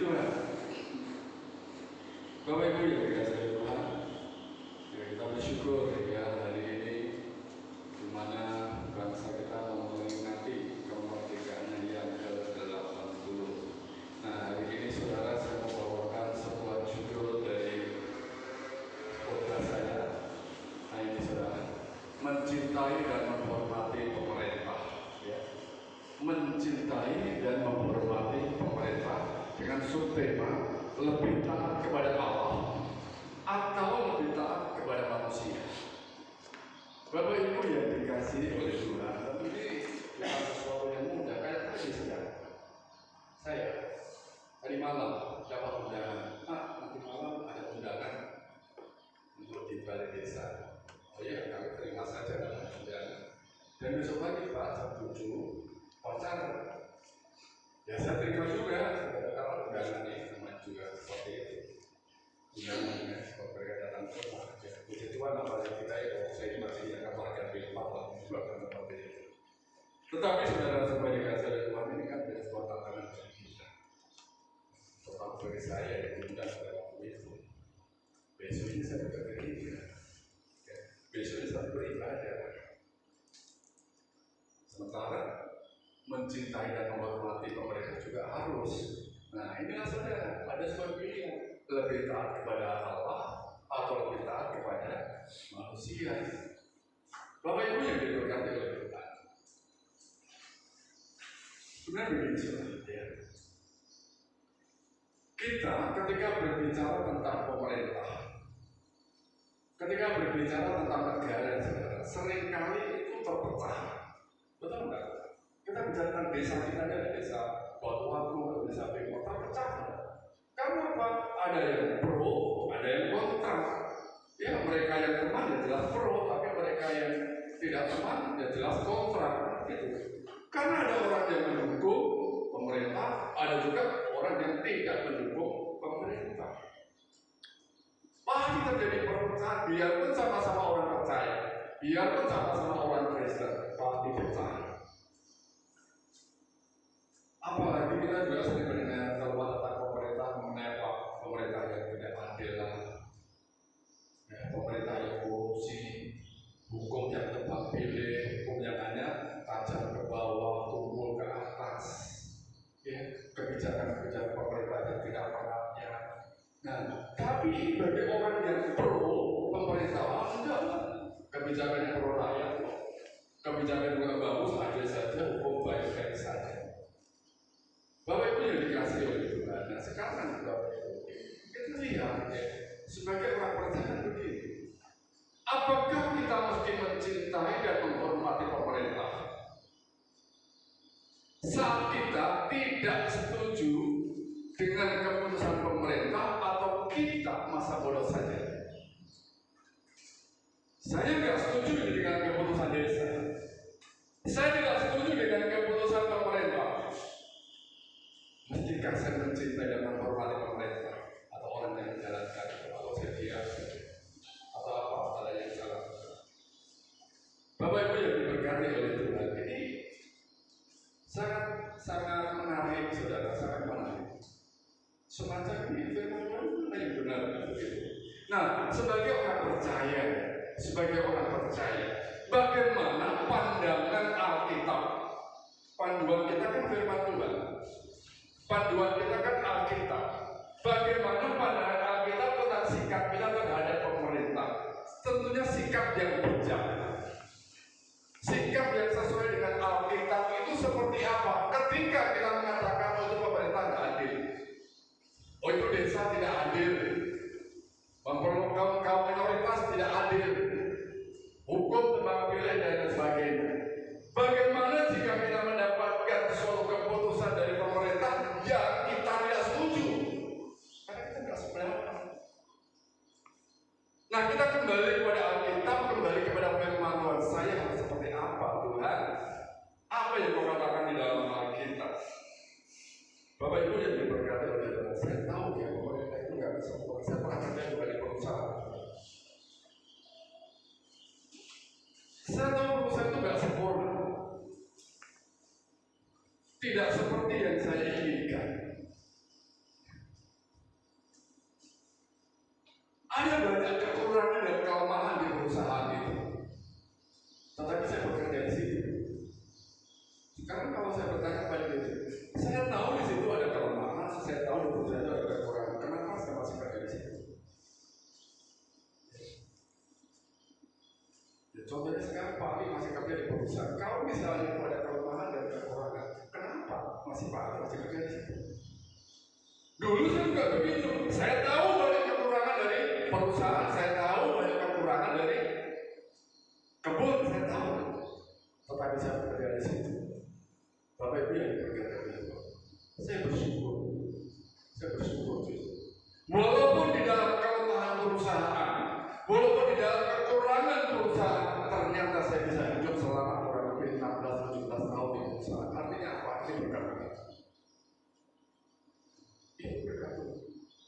Tuhan. Bapak Ibu yang dikasihi Tuhan, ya, kita bersyukur ya hari ini di mana bangsa kita memperingati kemerdekaannya yang ke-80. Nah, hari ini saudara, saya membawakan sebuah judul dari khotbah saya. Nah, ini saudara, mencintai dan menghormati pemerintah, ya. Mencintai dan menghormati pemerintah dengan subtema lebih taat kepada Allah atau lebih taat kepada manusia. Bapak Ibu yang dikasihi oleh Tuhan, ini bukan sesuatu yang mudah. Kayak tadi saya tadi malam dapat undangan. Nanti malam ada undangan untuk di balai desa. Oh ya, kami terima saja dengan undangan. Dan besok pagi Pak jam 7 pacaran. Ya saya terima juga, karena undangan ini namanya juga seperti itu. Undangannya seperti mereka datang ke rumah. Puji Tuhan, apalagi kita itu, saya ini masih yang keluarga Bilpak lah, bukan seperti itu. Tetapi saudara sebagai dikasih oleh Tuhan, ini kan ada sebuah tantangan bagi kita. Terutama bagi saya yang diundang pada waktu itu. Besok ini saya bekerja, besok ini saya beribadah. Sementara mencintai dan menghormati pemerintah juga harus. Nah, inilah saudara, ada sebuah pilihan, lebih taat kepada Allah atau lebih taat kepada manusia. Bapak Ibu yang diberkati oleh Tuhan, sebenarnya begini saudara, ya. Kita ketika berbicara tentang pemerintah, ketika berbicara tentang negara, saudara, seringkali itu terpecah. Betul nggak? Kita bicara tentang desa kita, ada desa Batuwagu, desa Bengkok, terpecah. Karena apa? Ada yang pro, ada yang kontra. Ya, mereka yang teman ya jelas pro, tapi mereka yang tidak teman ya jelas kontra. Gitu. Karena ada orang yang mendukung pemerintah, ada juga orang yang tidak mendukung pemerintah. Pasti terjadi perpecahan, biarpun sama-sama orang percaya, biarpun sama-sama orang Kristen, pasti pecah. Apalagi kita juga sering mendengar keluhan tentang pemerintah mengenai pemerintah yang tidak adil, ya, pemerintah yang korupsi, hukum yang tebang pilih, hukum yang hanya tajam ke bawah, tumpul ke atas, ya, kebijakan-kebijakan pemerintah yang tidak pernahnya. Nah, tapi bagi orang yang pro pemerintah, enggak, kebijakan yang pro rakyat, kebijakan yang bagus, adil saja, hukum baik-baik saja. Bapak Ibu yang dikasih oleh Tuhan, nah sekarang Bapak Ibu, kita lihat ya, sebagai orang percaya begini, apakah kita mesti mencintai dan menghormati pemerintah saat kita tidak setuju dengan keputusan pemerintah, atau kita masa bodoh saja? Saya tidak setuju dengan keputusan desa, saya tidak setuju dengan keputusan pemerintah. Mestikah saya mencintai dan menghormati pemerintah atau orang yang menjalankan, atau saya diam atau apa yang salah? Bapak Ibu yang diberkati oleh Tuhan, ini sangat menarik saudara, sangat menarik. Semacam ini firman Tuhan yang benar begitu. Nah, sebagai orang percaya, bagaimana pandangan Alkitab? Panduan kita kan firman Tuhan. Panduan kita kan Alkitab. Bagaimana pandangan Alkitab tentang sikap kita terhadap pemerintah? Tentunya sikap yang bijak, sikap yang sesuai dengan Alkitab itu seperti apa? Ketika kita mengatakan itu pemerintah tidak adil, oh itu desa tidak adil, memperlakukan kaum minoritas tidak adil, hukum tebang pilih dan sebagainya. Bagaimana jika kita mendapatkan suatu keputusan dari pemerintah yang kita tidak setuju? Karena kita tidak sependapat. Nah, kita kembali kepada Alkitab, kembali kepada firman Tuhan. Saya harus seperti apa Tuhan? Apa yang kau katakan di dalam Alkitab? Bapak Ibu yang diberkati oleh Tuhan, saya tahu ya pemerintah itu nggak bisa sempurna. Saya pernah kerja juga di perusahaan. Saya tahu perusahaan itu nggak sempurna, tidak seperti yang saya inginkan. Dulu saya juga begitu. Saya tahu banyak kekurangan dari perusahaan, saya tahu banyak kekurangan dari kebun, saya tahu. Tetapi saya bekerja di situ. Bapak Ibu yang diberkati Allah, saya bersyukur. Saya bersyukur. Walaupun di dalam kelemahan perusahaan, walaupun di dalam kekurangan perusahaan, ternyata saya bisa hidup selama kurang lebih 16-17 tahun di perusahaan. Artinya apa? Ini berkat. Ini berkat.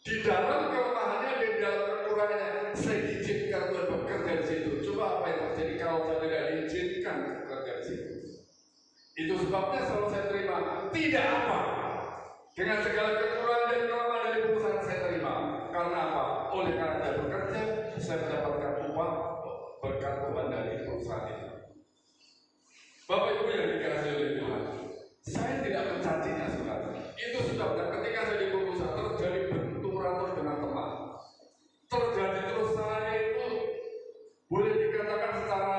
Di dalam kelemahannya, di dalam kekurangannya, saya diizinkan untuk bekerja di situ. Coba apa yang terjadi kalau saya tidak diizinkan bekerja di situ? Itu sebabnya selalu saya terima tidak apa. Dengan segala kekurangan dan kelemahan dari perusahaan saya terima. Karena apa? Oleh karena saya bekerja, saya mendapatkan upah berkat Tuhan dari perusahaan itu. Bapak Ibu yang dikasihi oleh Tuhan, saya tidak mencacinya saudara. Itu sebabnya ketika saya di perusahaan terjadi benturan terus dengan teman. Terjadi terus saya itu boleh dikatakan secara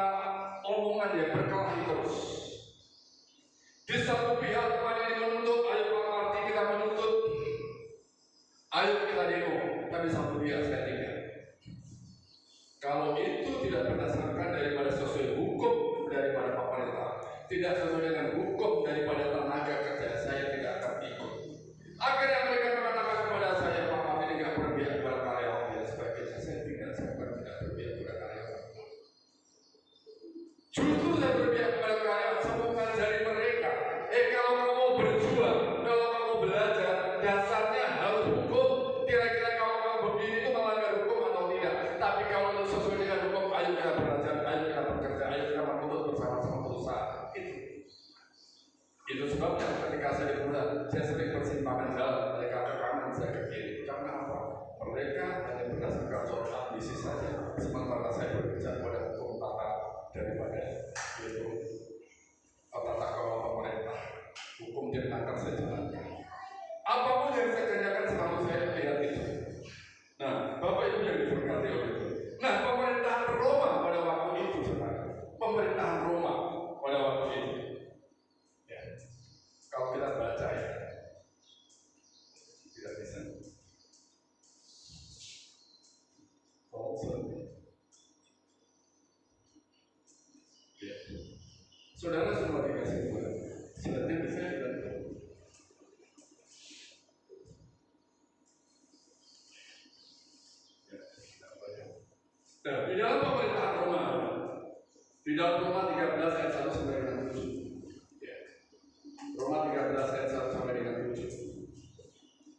omongan ya berkelahi terus. Di satu pihak teman ini menuntut, ayo Pak Marti kita menuntut, ayo kita demo. Tapi satu pihak saya tidak. Kalau itu tidak berdasarkan daripada sesuai hukum daripada pemerintah, tidak sesuai dengan hukum daripada tenaga kerja, saya tidak akan ikut. Akhirnya mereka mengatakan kepada saya, Pak Marti ini nggak berpihak kepada karyawan dan sebagainya. Saya tidak berpihak kepada karyawan. Justru saya berpihak kepada karyawan, saya mengajari mereka. Kalau kamu berjuang, kalau kamu belajar, dasarnya harus hukum. Kira-kira kalau kamu begini itu melanggar hukum atau tidak. Tapi kalau itu sesuai dengan hukum, ayo kita belajar, ayo kita bekerja, ayo kita menuntut bersama-sama perusahaan. Itu sebabnya ketika saya di perusahaan, saya sering persimpangan jalan, mereka ke kanan, saya ke kiri. Karena apa? Mereka hanya berdasarkan soal ambisi saja. Sementara saya berbicara pada hukum tata daripada itu tata kelola pemerintah. Hukum dan akan saya jalankan. Apapun yang saya kerjakan selalu saya lihat itu. Nah, Bapak Ibu yang diberkati oleh itu. Nah, pemerintahan Roma pada waktu itu, saudara. Pemerintahan Roma pada waktu itu. Ya. Kalau kita baca ya, tidak bisa. Ya. Saudara semua dikasih Tuhan. Sebenarnya bisa dibantu. Nah, di dalam pemerintahan Roma, di dalam Roma 13 ayat 1 sampai dengan 7. Ya. Roma 13 ayat 1 sampai dengan 7.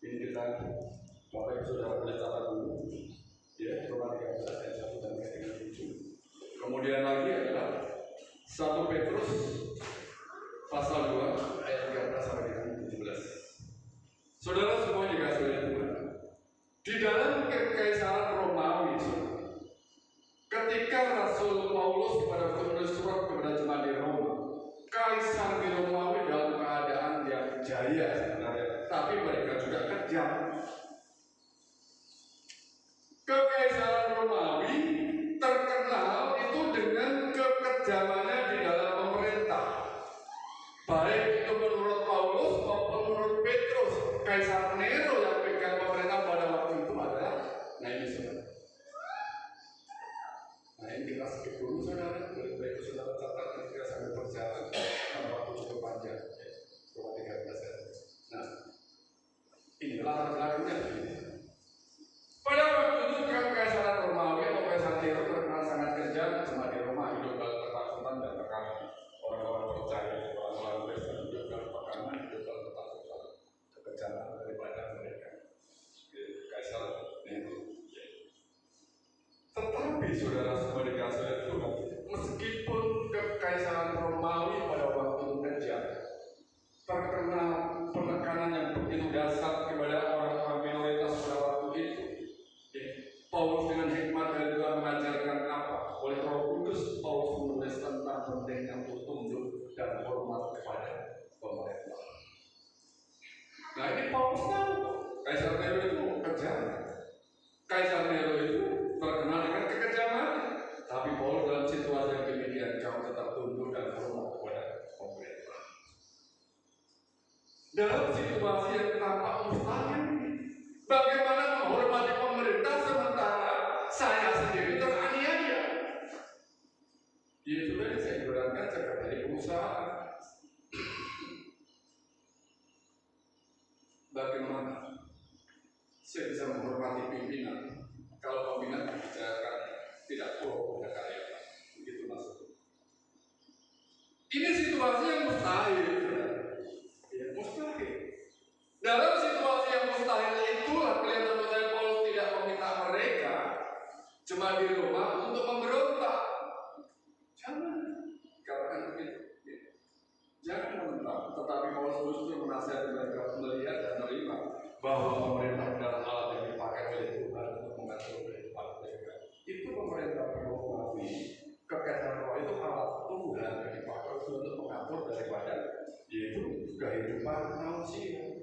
Ini kita Bapak Ibu Saudara boleh catat dulu. Ya, Roma 13 ayat 1 sampai dengan 7. Kemudian lagi adalah 1 Petrus pasal 2 ayat 13 sampai dengan 17. Saudara semua dikasih oleh Tuhan. Di dalam kekaisaran Romawi, ketika Rasul Paulus pada menulis surat kepada jemaat di Roma, kaisar di Romawi dalam keadaan yang jaya sebenarnya, tapi mereka juga kejam. Kekaisaran Romawi terkenal itu dengan kekejamannya di dalam pemerintah. Baik itu menurut Paulus maupun menurut Petrus. Kaisar Nero yang pegang pemerintah pada waktu itu adalah, nah ini saudara. Nah ini kita skip dulu saudara. Boleh saudara catat ketika sambil berjalan. Karena waktu cukup panjang. Cuma 13 ya. Nah ini latar belakangnya begini. Pada waktu itu kekaisaran Romawi atau kaisar Nero terkenal sangat kejam. Cuma di Roma hidup dalam ketakutan dan tekanan. Orang-orang percaya, orang-orang Kristen hidup dalam tekanan, hidup dalam ketakutan, kekejaman daripada mereka. Kaisar Nero. Tetapi saudara semua dikasih oleh Tuhan, meskipun kekaisaran Romawi pada waktu itu kejam, terkena penekanan yang begitu dasar kepada orang-orang minoritas pada waktu itu. Paulus dengan hikmat dari Tuhan mengajarkan apa? Oleh Roh Kudus, Paulus menulis tentang pentingnya untuk tunduk dan hormat kepada pemerintah. Nah ini Paulus tahu, Kaisar Nero itu kejam. Kaisar Nero itu terkenal dengan kekejaman. Tapi Paulus dalam situasi yang demikian saya bisa menghormati pimpinan kalau pimpinan dibicarakan tidak pro pada karyawan. Begitu maksudnya. Ini situasi yang mustahil, ya, mustahil. Dalam situasi yang mustahil itulah kelihatan saya Paulus tidak meminta mereka cuma di rumah untuk memberontak. Jangan, katakan begitu. Jangan memberontak, tetapi Paulus justru menasihati mereka melihat dan menerima bahwa pemerintah adalah alat yang dipakai oleh Tuhan untuk mengatur kehidupan mereka. Itu pemerintah perlu mengakui kekayaan roh itu alat Tuhan yang dipakai untuk mengatur daripada yaitu kehidupan manusia.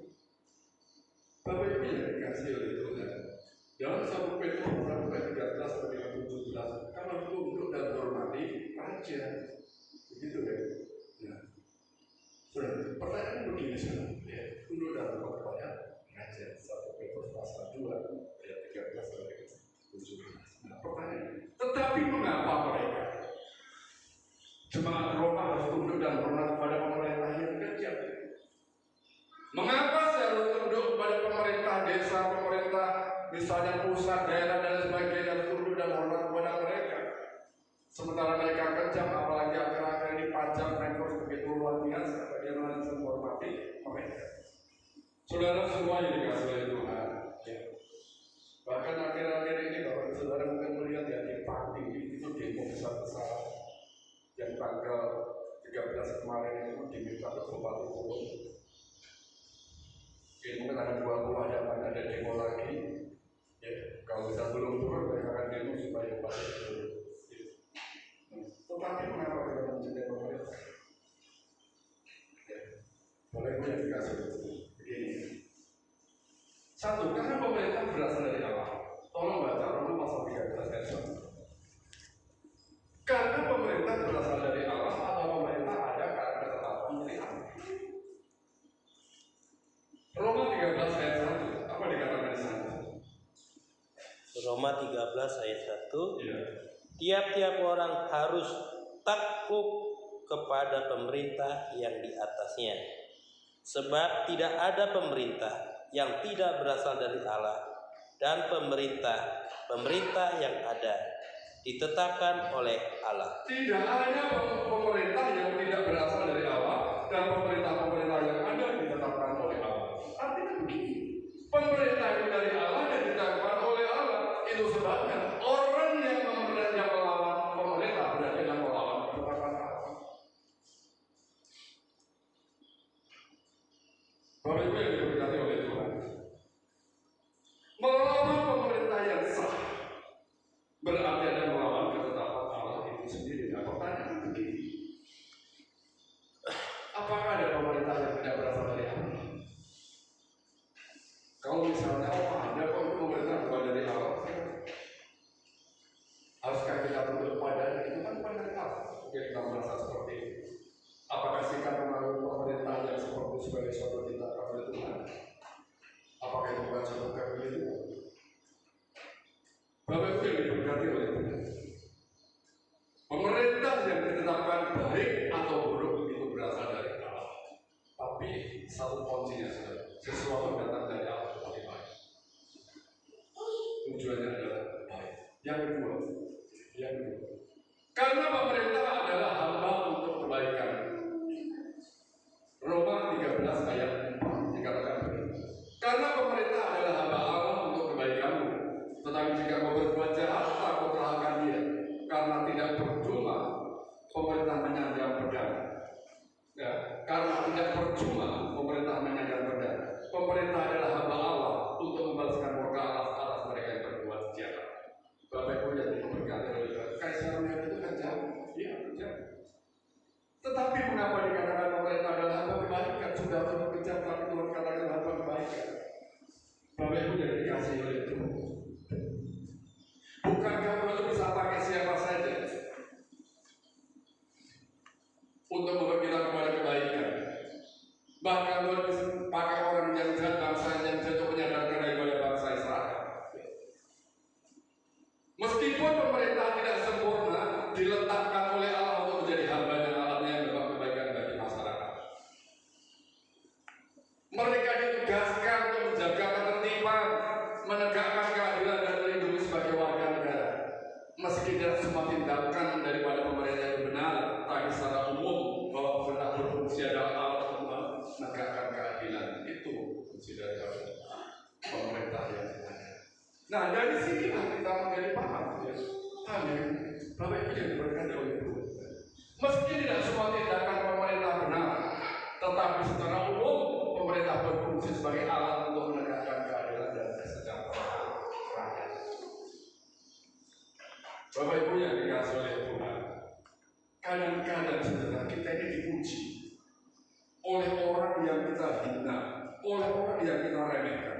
Bapak Ibu yang dikasih oleh Tuhan, dalam 1 Petrus 13-17, kalau tunduk dan hormati raja, begitu ya. Nah, pertanyaan begini saudara, ya, tunduk dan hormati kepada raja. 1 Petrus pasal 2 ayat 13-17. Nah, pertanyaan, tetapi mengapa mereka jemaat Roma harus tunduk dan hormat kepada pemerintah yang kejam? Mengapa saya harus tunduk kepada pemerintah desa, pemerintah misalnya pusat, daerah dan sebagainya, harus tunduk dan hormat kepada mereka? Sementara mereka kejam, apalagi akhir-akhir ini pajak mereka begitu luar biasa, bagaimana bisa menghormati mereka? Saudara semua yang dikasih oleh Tuhan, ya. Bahkan akhir-akhir ini Bapak Saudara mungkin melihat ya di Pati itu demo besar-besar yang tanggal 13 kemarin itu diminta untuk Bupati turun. Ini mungkin ada 20 yang akan ada demo lagi. Ya, kalau kita belum turun, mereka akan demo supaya Bupati turun. Tetapi mengapa kita mencintai pemerintah? Ya, boleh yang dikasih begini. Satu, karena pemerintah berasal dari Allah. Tolong baca Roma pasal 13 ayat 1. Karena pemerintah berasal dari Allah atau pemerintah ada karena ketetapan dari Allah. Roma 13 ayat 1, apa dikatakan di sana? Roma 13 ayat 1. Ya. Tiap-tiap orang harus takluk kepada pemerintah yang di atasnya. Sebab tidak ada pemerintah yang tidak berasal dari Allah, dan pemerintah yang ada ditetapkan oleh Allah. Tidak ada pemerintah yang tidak berasal dari Allah, dan pemerintah yang ada ditetapkan oleh Allah. Artinya begini, pemerintah yang dari Allah dan ditetapkan oleh Allah. Itu sebabnya orang yang melawan pemerintah berarti yang melawan ketetapan Allah. Bapak Ibu yang diberkati oleh Tuhan, melawan pemerintah yang sah berarti ada melawan ketetapan Allah itu sendiri. Nah, pertanyaan begini, apakah ada pemerintah yang tidak berasal dari Allah? Kalau misalnya ada pemerintah bukan dari Allah, haruskah kita tunduk pada itu kan bukan dari Allah? Mungkin kita merasa seperti itu. Apakah sikap mengalami pemerintah yang seperti sebagai suatu tindakan oleh Tuhan? Apakah itu bukan suatu kebenaran Tuhan? Bapak Ibu yang diberkati oleh Tuhan, pemerintah yang ditetapkan baik atau buruk itu berasal dari Allah. Tapi satu kuncinya saudara, sesuatu datang dari Allah tetapi baik. Tujuannya adalah baik. Yang kedua, karena pemerintah adalah hamba untuk kebaikan. Roma 13 ayat 4 dikatakan begini. Karena pemerintah adalah hamba Allah untuk kebaikanmu. Tetapi jika kau berbuat jahat, takutlah akan dia. Karena tidak percuma pemerintah menyandang pedang. Ya, karena tidak percuma pemerintah menyandang pedang. Pemerintah adalah hamba Allah untuk membalaskan murka atas mereka yang berbuat jahat. Bapak Ibu yang diberkati oleh Tuhan, Kaisar itu kan jahat, dia jahat. Tetapi mengapa dikatakan pemerintah adalah hamba kebaikan? Sudah bekerja, tapi Tuhan katakan hamba kebaikan. Bapak Ibu yang dikasih oleh Tuhan, bukankah Tuhan bisa pakai siapa saja untuk membawa kita kepada kebaikan? Bahkan Tuhan bisa pakai orang yang jahat, bangsa yang jatuh menyadarkan daripada bangsa Israel. Meskipun pemerintah tidak sempurna, diletakkan oleh Allah untuk menjadi hamba-Nya, alatnya yang membawa kebaikan bagi masyarakat. Mereka ditugaskan untuk menjaga ketertiban, Nah, dari sinilah kita menjadi paham ya. Amin. Bapak Ibu yang diberkati oleh Tuhan. Meski tidak semua tindakan pemerintah benar, tetapi secara umum pemerintah berfungsi sebagai alat untuk menegakkan keadilan dan kesejahteraan rakyat. Bapak Ibu yang dikasihi oleh Tuhan, kadang-kadang saudara kita ini dipuji oleh orang yang kita hina, oleh orang yang kita remehkan,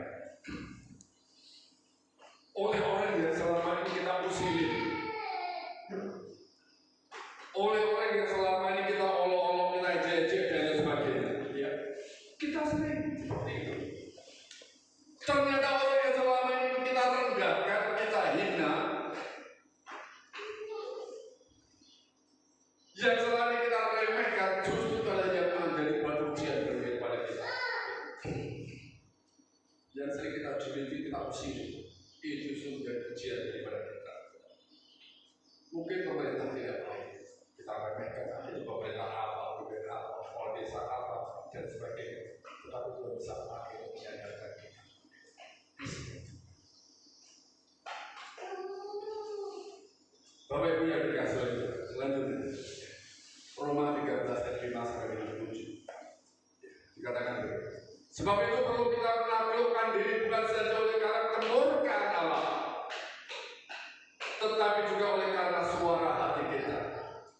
oleh orang yang selama ini kita usili, oleh orang yang selama ini kita olok-olok, kita ejek dan lain sebagainya. Ya. Kita sering seperti itu. Ternyata orang yang selama ini kita rendahkan, kita hina, yang selama ini kita remehkan, justru adalah yang menjadi batu ujian kepada kita. Yang sering kita juluki, kita usili, itu justru menjadi ujian daripada kita. Mungkin pemerintah tidak baik, kita remehkan, itu pemerintah apa, kepala desa apa, dan sebagainya. Tetapi Tuhan bisa pakai untuk menyadarkan kita. Bapak Ibu yang dikasihi oleh Tuhan, selanjutnya Roma 13 ayat 5 sampai dengan 7 dikatakan begini. Sebab itu perlu kita menaklukkan diri bukan saja oleh karena kemurkaan Allah, tetapi juga oleh karena suara hati kita.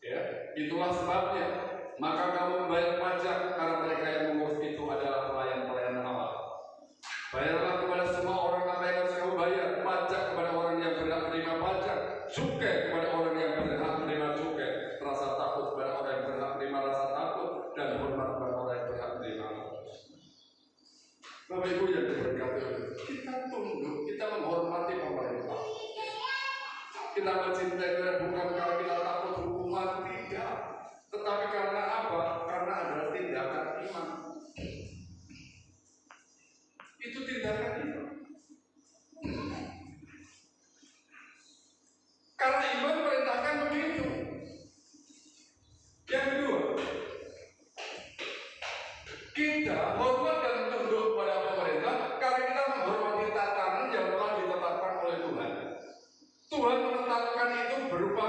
Ya, itulah sebabnya maka kamu membayar pajak karena mereka yang mengurus itu adalah pelayan-pelayan Allah. Bayarlah kepada semua orang apa yang harus kamu bayar, pajak kepada orang yang berhak menerima pajak, cukai kepada orang yang berhak menerima cukai, rasa takut kepada orang yang berhak menerima rasa takut, dan hormat kepada orang yang berhak menerima hormat. Bapak Ibu yang diberkati oleh Tuhan, kita tunduk, kita menghormati pemerintah. Kita mencintai Tuhan bukan karena kita takut hukuman, tidak, tetapi karena apa? Karena ada tindakan iman. Itu tindakan iman. Karena iman perintahkan begitu. Yang kedua, kita hormat dan tunduk kepada pemerintah karena kita menghormati tatanan yang telah ditetapkan oleh Tuhan. Tuhan menetapkan itu berupa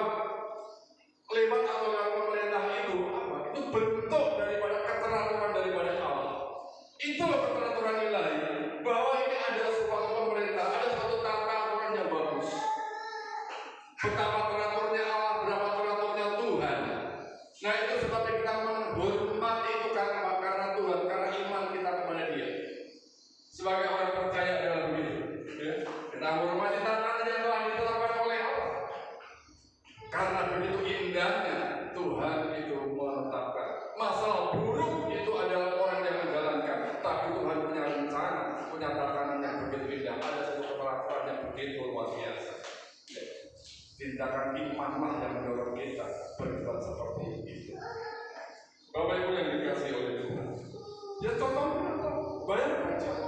lewat aturan pemerintah itu apa? Itu bentuk daripada keteraturan daripada Allah. Itulah keteraturan ilahi, bahwa ini ada suatu pemerintah, ada suatu tata aturan yang bagus. Betapa teraturnya Allah, berapa teraturnya Tuhan. Nah itu sebabnya kita menghormati itu karena Tuhan, karena iman kita kepada Dia. Sebagai orang percaya adalah begitu. Ya. Kita menghormati tatanan yang telah ditetapkan oleh Allah. Karena begitu indahnya Tuhan itu menetapkan. Masalah buruk itu adalah orang yang menjalankan, tapi Tuhan punya rencana, punya tatanan yang begitu indah. Ada satu peraturan yang begitu luar biasa. Ya. Tindakan imanlah yang mendorong kita berbuat seperti itu. Bapak Ibu yang dikasihi oleh Tuhan, ya contohnya bayar pajak.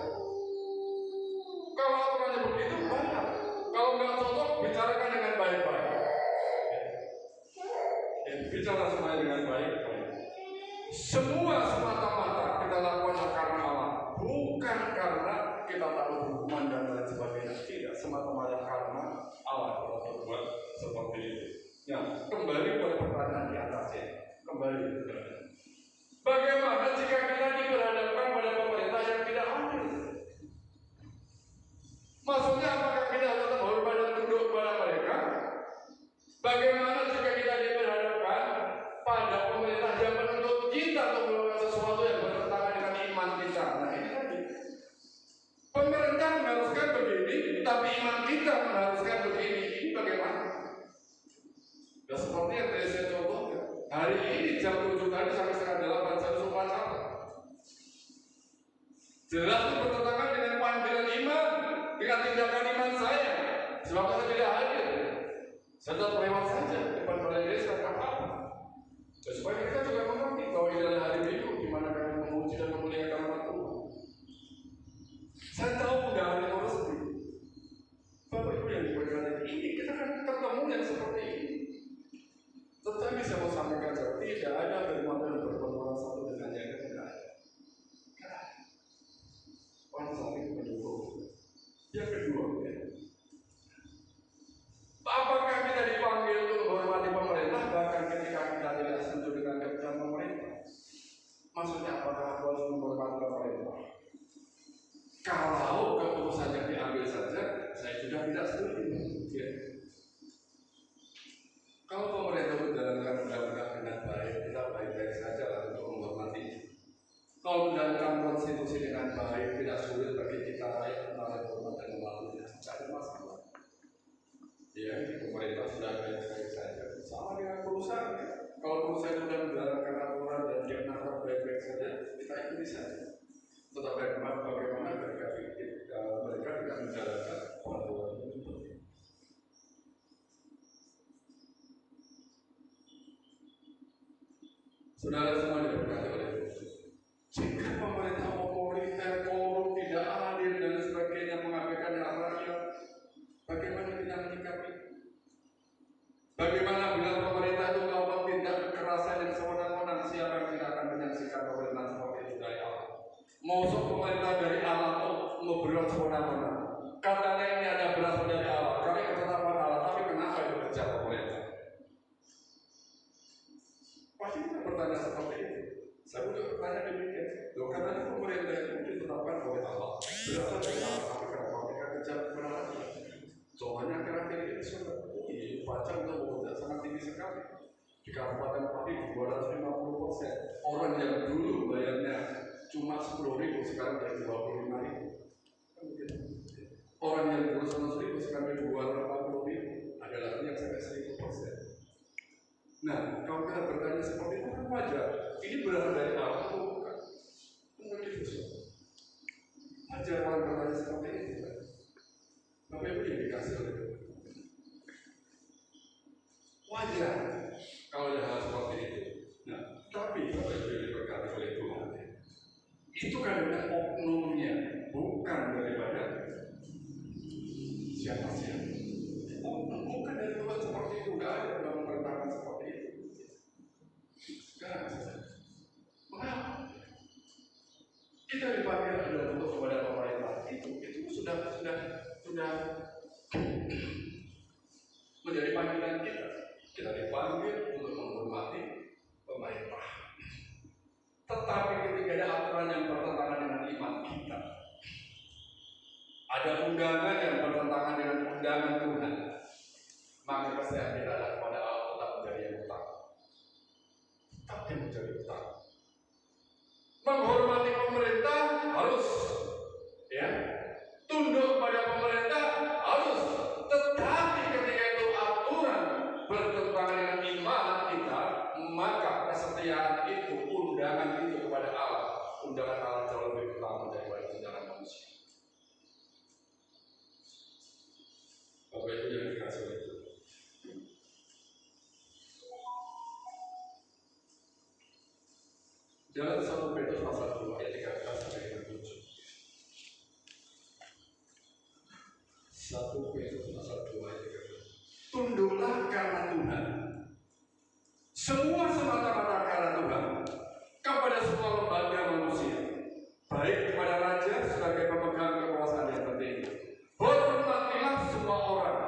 Kalau aturannya begitu bayar. Kalau nggak cocok, bicarakan dengan baik-baik. Ya, bicara semuanya dengan baik-baik. Semua semata-mata kita lakukan karena Allah, bukan karena kita takut hukuman dan lain sebagainya. Tidak, semata-mata karena Allah telah berbuat seperti itu. Ya, kembali pada pertanyaan di atasnya. Kembali. Bagaimana jika kita diperhadapkan pada pemerintah yang tidak adil? Maksudnya apakah kita tetap hormat dan tunduk kepada mereka? Bagaimana jika kita diperhadapkan pada pemerintah yang menuntut kita untuk melakukan sesuatu yang bertentangan dengan iman kita? Nah ini tadi. Pemerintah mengharuskan begini, tapi iman kita mengharuskan begini. Ini bagaimana? Ya seperti yang tadi saya contohkan. Hari ini jam 7 tadi sampai setengah 8 saya suruh pacaran. Jelas itu bertentangan dengan panggilan iman, dengan tindakan iman saya. Sebab saya tidak hadir. Saya tetap lewat saja depan balai desa apa? Ya, supaya kita juga mengerti bahwa ini adalah hari Minggu di mana kami memuji dan memuliakan nama Tuhan. Saya tahu tidak ada yang resmi. Bapak Ibu yang diberkati ini kita akan ketemu yang seperti ini. Tetapi saya mau sampaikan tidak ada firman yang berbenturan satu dengan yang lain. Orang saling mendukung. Yang kedua, ya, kita ikuti saja. Tetapi bagaimana mereka tidak menjalankan peraturan itu. Saudara semua diberkati oleh Tuhan. Jika pemerintah otoriter, korup, tidak adil dan sebagainya, mengabaikan hak rakyat, bagaimana kita menyikapi? Bagaimana bila pemerintah itu melakukan tindak kekerasan yang sewenang-wenang? Siapa yang tidak akan menyaksikan pemerintah seperti itu dari Allah? Maksud pemerintah dari Allah itu ngobrol sewenang-wenang. Katanya ini ada berasal dari Allah, karena ketetapan Allah, tapi kenapa itu kerja pemerintah? Pasti kita bertanya seperti itu. Saya juga bertanya demikian. Loh, katanya pemerintah itu ditetapkan oleh Allah, berasal dari Allah, tapi kenapa mereka kerja kebenaran? Soalnya akhir-akhir ini sudah baca untuk bekerja sangat tinggi sekali. Di Kabupaten Pati 250%. Orang yang dulu bayarnya cuma 10.000 sekarang dari 25.000. Orang yang dulu 100.000 sekarang dari 240.000. Ada lagi yang sampai 1.000%. Nah, kalau kita bertanya seperti itu kan wajar. Ini berasal dari Allah atau bukan? Mungkin itu. Wajar orang bertanya seperti itu kan? Tapi itu yang dikasih oleh Tuhan. Wajar kalau ada hal seperti itu. Nah, tapi kalau itu diberkati oleh Tuhan, itu kadang-kadang oknumnya, bukan daripada siapa-siapa. Bukan dari Tuhan seperti itu, nggak ada yang memerintahkan seperti itu. Sekarang, mengapa? Kita dipanggil adalah untuk kepada pemerintah itu sudah menjadi panggilan kita. Kita dipanggil untuk menghormati pemerintah. Tetapi ketika ada aturan yang bertentangan dengan iman kita, ada undangan yang bertentangan dengan undangan Tuhan, maka kesehatan kita adalah kepada Allah tetap menjadi yang utama. Tetap yang menjadi utama. Menghormati pemerintah harus, ya, tunduk pada pemerintah harus. Tetapi ketika itu aturan bertentangan dengan iman kita, maka kesetiaan itu, undangan itu kepada Allah, undangan Allah jauh lebih utama daripada undangan manusia. Bapak Ibu yang dikasih oleh Tuhan. Dalam 1 Petrus pasal 2 ayat 13 sampai 17. 1 Petrus pasal 2 ayat 13. Tunduklah karena Tuhan. Semua semata-mata karena Tuhan kepada semua lembaga manusia, baik kepada raja sebagai pemegang kekuasaan yang tertinggi. Hormatilah semua orang,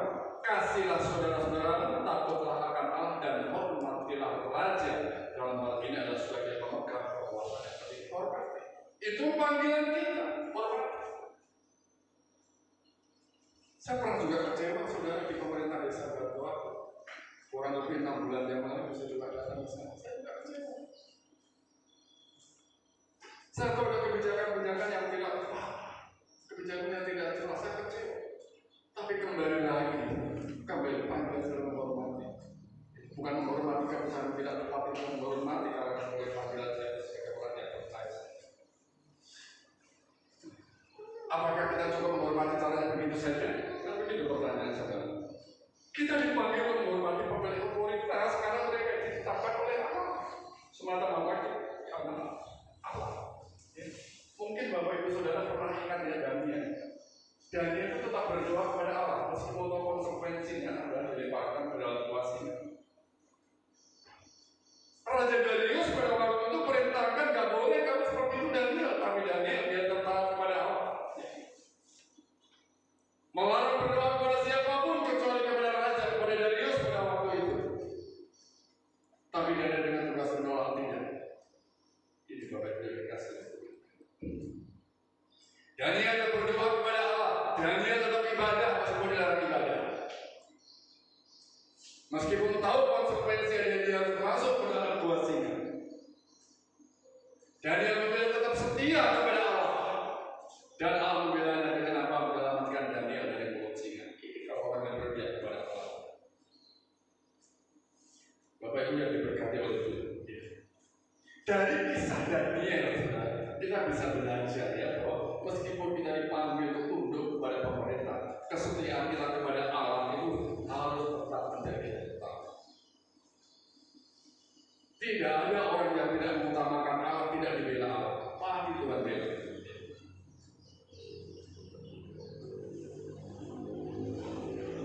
kasihlah saudara-saudara, takutlah akan Allah, dan hormatilah raja. Dalam hal ini adalah sebagai pemegang kekuasaan yang tertinggi. Hormati. Itu panggilan kita. Hormati. Saya pernah juga kecewa, saudara, di pemerintah desa Batuak. Kurang lebih 6 bulan yang lalu bisa juga datang ke sana. Saya tidak kecewa. Saya tahu ada kebijakan-kebijakan yang tidak tepat, kebijakan yang tidak jelas, saya kecewa. Tapi kembali lagi, kembali panggilan sudah menghormati. Bukan menghormati kebijakan tidak tepat, itu menghormati karena sebagai panggilan saya sebagai orang yang percaya. Apakah kita coba menghormati caranya begitu saja? Kan begitu pertanyaan saudara. Kita dipanggil untuk menghormati pemilik otoritas karena mereka ditetapkan oleh Allah. Semata-mata karena Allah. Ya. Mungkin Bapak Ibu Saudara pernah ingat ya Daniel. Daniel itu tetap berdoa kepada Allah meskipun konsekuensinya adalah dilemparkan ke dalam gua singa. Raja Darius pada waktu itu perintahkan gak boleh kamu seperti itu Daniel, tapi Daniel dia tetap kepada Allah. Melarang berdoa kepada siapapun kecuali kepada raja, kepada Darius pada waktu itu. Tapi dia dengan tugas menolak tidak. Ini Bapak Ibu yang dikasih. Daniel tetap berdoa kepada Allah. Daniel tetap ibadah meskipun dilarang ibadah. Meskipun tahu konsekuensi dia harus masuk ke dalam gua singa. Daniel memilih tetap setia kepada Allah. Dan Allah membelanya dengan apa menyelamatkan Daniel dari gua singa. Ini kalau orang yang berpihak kepada Allah. Bapak Ibu yang diberkati oleh Tuhan. Dari kisah Daniel, saudara, kita bisa belajar ya bahwa meskipun kita dipanggil untuk tunduk kepada pemerintah, kesetiaan kita kepada Allah itu harus tetap menjadi utama. Tidak ada orang yang tidak mengutamakan Allah, tidak dibela Allah. Pasti Tuhan bela.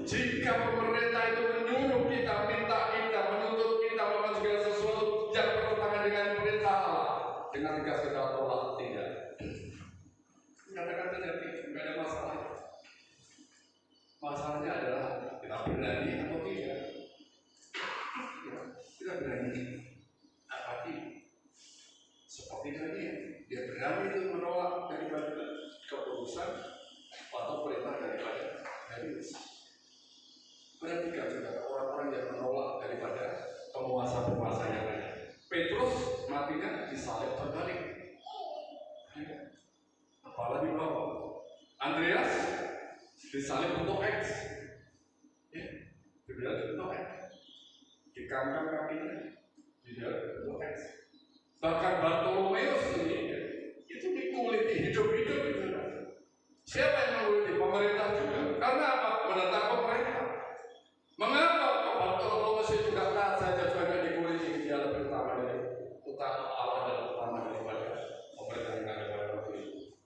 Jika pemerintah itu menyuruh kita, minta kita, menuntut kita melakukan segala sesuatu yang bertentangan dengan perintah Allah, dengan tegas kita tolak, tidak. Katakan saja, tidak ada masalah. Masalahnya adalah kita berani atau tidak. Kita berani apa tidak? Seperti tadi, dia berani itu menolak daripada keputusan atau perintah daripada Darius. Perhatikan juga orang-orang yang menolak daripada penguasa-penguasa yang lain. Petrus matinya disalib terbalik. Apalagi bawah. Andreas disalib untuk X. Ya, dibilang untuk X. Dikangkang kakinya, dibilang untuk X. Bahkan Bartolomeus ini itu dikuliti hidup-hidup itu. Siapa yang menguliti? Pemerintah juga. Karena apa? Menentang pemerintah. Mengapa Bartolomeus itu tidak taat saja sebagai dikuliti? Dia lebih utama dari utama Allah dan utama daripada pemerintah yang ada pada waktu itu.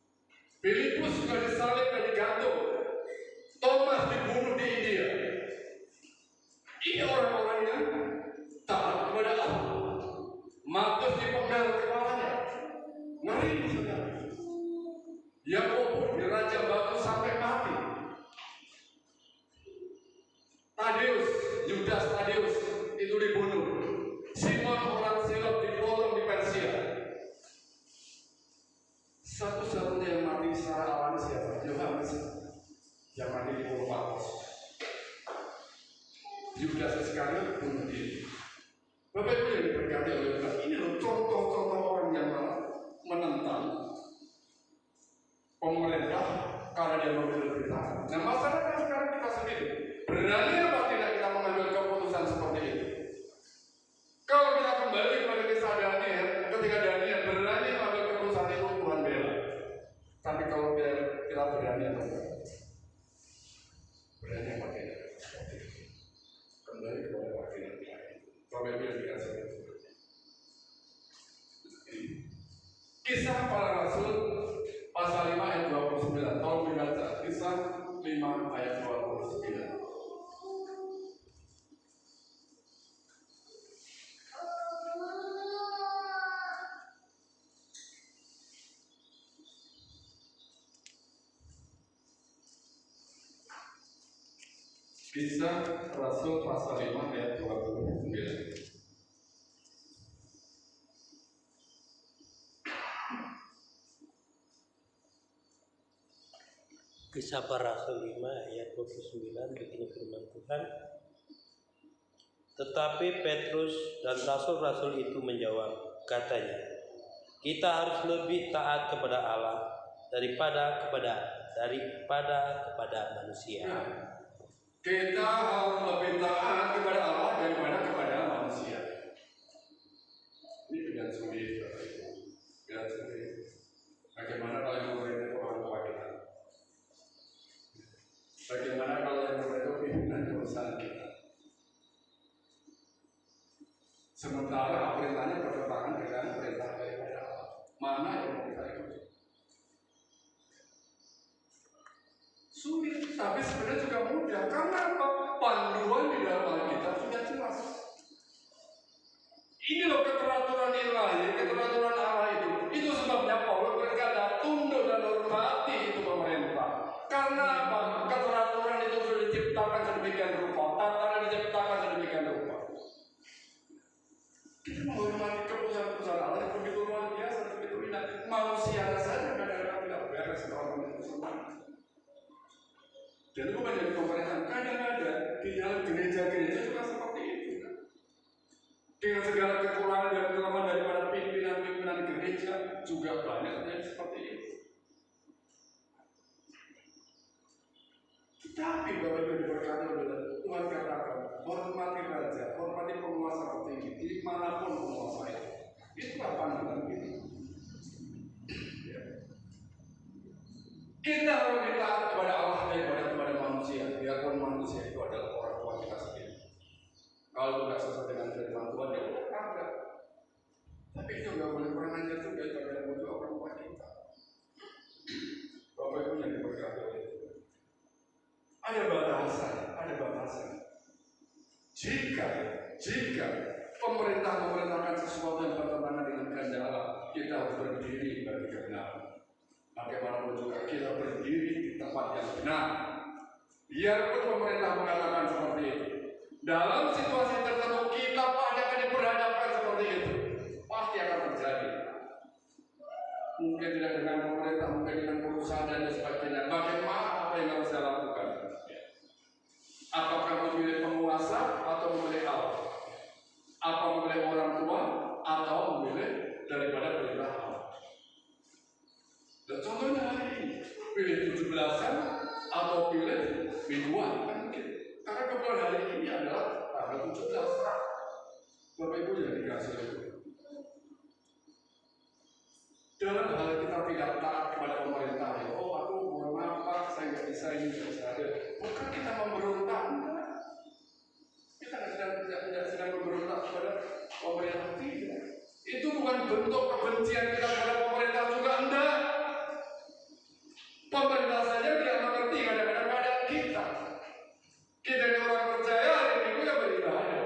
Filipus juga disalib dan digantung. Thomas dibunuh di India. Ini orang-orang yang taat kepada Allah. Markus dipenggal kepalanya. Ngeri saudara. Yakobus dirajam batu sampai mati. Tadeus, Yudas Tadeus itu dibunuh. Simon orang Silop dipotong di Persia. Satu-satunya yang mati secara alami siapa? Yohanes yang mati di Pulau Patmos. Yudas Iskariot bunuh diri. Bapak Ibu yang diberkati oleh Tuhan, ini loh contoh-contoh orang yang menentang pemerintah karena dia mengambil perintah. Nah, masalahnya sekarang kita sendiri berani apa tidak kita mengambil keputusan seperti itu? Kalau kita kembali kepada kisah Daniel, ketika Daniel berani mengambil keputusan itu, Tuhan bela. Tapi kalau kita berani atau tidak? Berani apa tidak? Kembali kepada wakil kita. Bapak Ibu yang dikasih oleh Tuhan. Kisah para Rasul pasal 5 ayat 29. Tolong dibaca. Kisah 5 ayat 29. Kisah Rasul pasal 5 ayat 29. Kisah para Rasul 5 ayat 29 begini firman Tuhan. Tetapi Petrus dan rasul-rasul itu menjawab, katanya, kita harus lebih taat kepada Allah daripada kepada manusia. Nah, kita harus lebih taat kepada Allah daripada kepada manusia. Ini pilihan sulit, Bapak Ibu. Pilihan sulit. Bagaimana kalau yang memerintah itu orang tua kita? Bagaimana kalau yang memerintah pimpinan perusahaan kita? Sementara perintahnya bertentangan dengan perintah daripada Allah. Mana yang mau kita ikuti? Sulit, tapi sebenarnya juga mudah. Karena apa? Panduan di dalam Alkitab sudah jelas. Ini loh keteraturan ilahi, keteraturan Allah itu. Itu sebabnya Paulus berkata, tunduk dan hormati itu pemerintah. Karena apa? Keteraturan itu sudah diciptakan sedemikian rupa, tatanan diciptakan sedemikian rupa. Kita menghormati keputusan-keputusan Allah yang begitu luar biasa, begitu indah. Manusia saja kadang-kadang tidak beres orang itu semua. Dan itu menjadi pemerintahan. Kadang-kadang di dalam gereja-gereja juga seperti itu. Dengan segala kekurangan dan kelemahan daripada pimpinan-pimpinan gereja juga banyak yang seperti itu. Tapi Bapak Ibu diberkati oleh Tuhan katakan, hormati raja, hormati penguasa tertinggi, dimanapun penguasa itu. Itulah pandangan kita. Kita meminta kepada Allah daripada kepada manusia, biarpun manusia itu adalah orang tua kita sendiri. Kalau tidak sesuai dengan firman Tuhan, ya udah ada. Tapi itu nggak boleh kurang ajar juga kepada kedua orang tua kita. Bapak Ibu yang diberkati oleh Tuhan. Ada batasan. Jika pemerintah memerintahkan sesuatu yang bertentangan dengan kehendak Allah, kita harus berdiri bagi kebenaran. Bagaimanapun juga kita berdiri di tempat yang benar. Biarpun pemerintah mengatakan seperti itu, dalam situasi tertentu kita pasti akan diperhadapkan seperti itu. Pasti akan terjadi. Mungkin tidak dengan pemerintah, mungkin dengan perusahaan dan sebagainya. Bagaimana apa yang harus saya lakukan? Apakah memilih penguasa atau memilih Allah? Apa memilih orang tua atau memilih daripada perintah Allah? Dan contohnya hari ini, pilih 17-an atau pilih biduan, kan mungkin. Karena kebetulan hari ini adalah tanggal 17. Bapak Ibu yang dikasih itu. Dalam hal kita tidak taat kepada pemerintah, ya, aku mohon maaf Pak, saya nggak bisa ini, nggak bisa ada. Bukan kita memberontak, enggak. Kita tidak sedang memberontak kepada pemerintah, tidak. Itu bukan bentuk kebencian kita kepada pemerintah juga, enggak. Pemerintah saja tidak mengerti kadang-kadang keadaan kita. Kita yang orang percaya hari Minggu yang beribadah.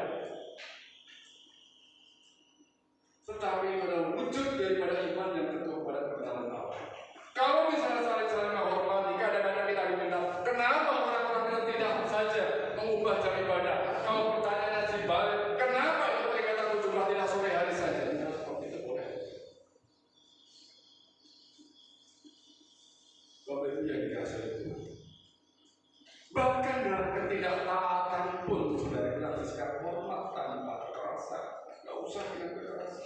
Tetapi pada wujud daripada iman yang teguh pada kebenaran Allah. Kalau misalnya saling menghormati, kadang-kadang kita diminta, kenapa orang-orang kita tidak saja mengubah jam ibadah? Kalau pertanyaannya dibalik, kenapa itu peringatan 17 tidak sore hari saja? Tidak seperti itu boleh. Bapak Ibu yang dikasih itu. Bahkan dalam ketidaktaatan pun saudara kita bersikap hormat tanpa kekerasan. Tidak usah dengan kekerasan.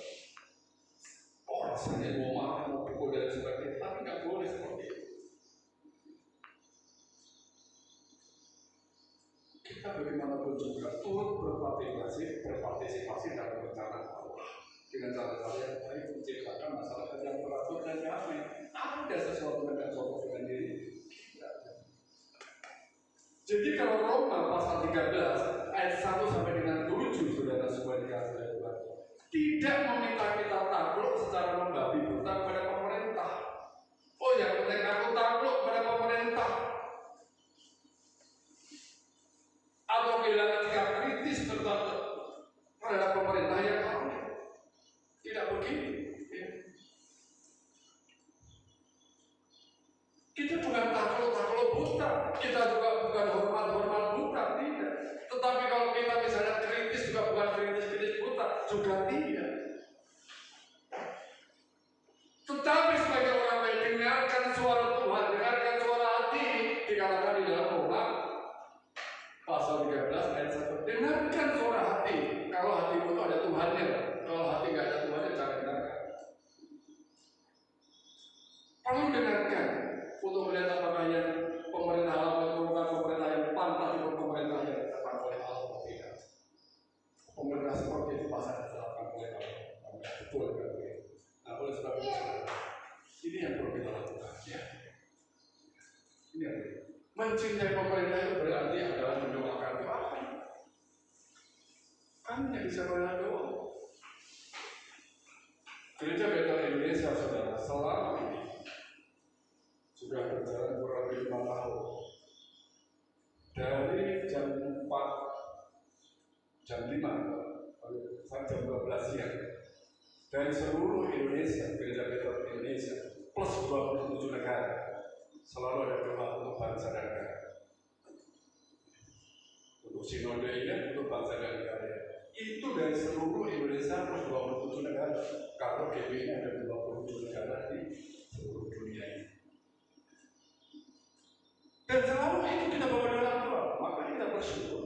Oh rasanya mau marah, mau pukul dan sebagainya, tapi nggak boleh seperti itu. Kita bagaimanapun juga turut berpartisipasi dalam rencana Allah dengan cara-cara yang baik, menciptakan masyarakat yang teratur dan damai. Ada sesuatu yang tidak cocok dengan diri. Jadi kalau Roma pasal 13 ayat 1 sampai dengan 7 saudara semua dikasih oleh Tuhan, tidak meminta kita takluk secara membabi buta kepada pemerintah. Oh yang penting aku takluk kepada pemerintah. Atau kehilangan sikap kritis terhadap pemerintah yang lain. Tidak begitu. Ya. Kita bukan takluk buta. Kita juga bukan hormat buta, tidak. Tetapi kalau kita misalnya kritis juga bukan kritis buta, juga tidak. Tetapi sebagai orang yang dengarkan suara Tuhan, dengarkan suara hati, dikatakan di dalam Roma pasal 13 ayat 1. Dengarkan suara hati. Kalau hatimu itu ada Tuhannya, kalau hati nggak ada Tuhannya, jangan dengarkan. Perlu dengarkan untuk melihat apakah yang pemerintah Allah merupakan pemerintah yang pantas atau pemerintah yang ditetapkan oleh Allah atau tidak. Pemerintah seperti itu pasti ditetapkan oleh Allah. Betul kan? Nah, oleh sebab itu ini yang perlu kita lakukan. Ya. Ini yang mencintai pemerintah itu berarti adalah mendoakan doa. Kami tidak bisa berdoa. Gereja Betel Indonesia saudara selama ini sudah berjalan kurang lebih 5 tahun. Dari jam 4, jam 5, sampai jam 12 siang. Dari seluruh Indonesia, Gereja Betel Indonesia, plus 27 negara, selalu ada doa untuk bangsa dan negara. Untuk sinode ini, untuk bangsa dan negara. Itu dari seluruh Indonesia plus 27 negara. Kalau GBI ada 27 negara di seluruh dunia ini. Dan selalu itu kita bawa dalam doa, maka kita bersyukur.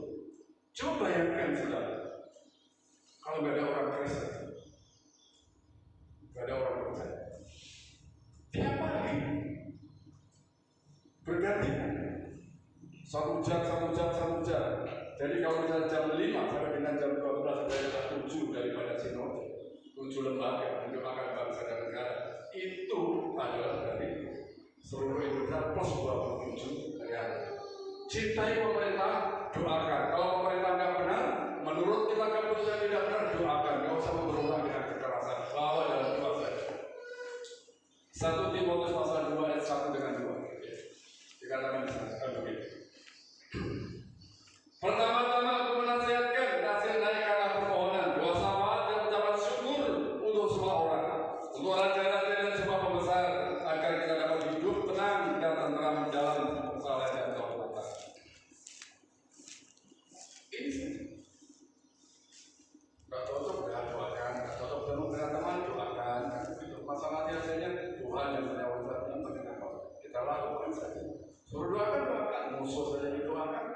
Coba bayangkan saudara, kalau nggak ada orang Kristen, nggak ada orang percaya, tiap hari bergantian, satu jam. Jadi kalau misalnya jam 5 sampai dengan jam 12 ada 7 daripada sinode, 7 lembaga mendoakan bangsa dan negara, itu adalah dari seluruh Indonesia plus 27 negara. Cintai pemerintah, doakan. Kalau pemerintah nggak benar, menurut kita keputusan tidak benar, doakan. Nggak usah memberontak dengan kekerasan. Bawa dalam doa saja. 1 Timotius pasal 2 ayat 1 dengan 2. Dikatakan di sana begitu. Pertama-tama aku menasihatkan, naikkanlah permohonan, doa syafaat dan ucapan syukur untuk semua orang, untuk raja-raja dan semua pembesar, agar kita dapat hidup tenang dan tenteram dalam kesalahan dan kehormatan. Ini nggak cocok dengan doakan, nggak cocok dengan teman doakan. Masalah biasanya Tuhan yang menjawab yang mengenal kita lakukan saja. Suruh doakan, musuh saja didoakan.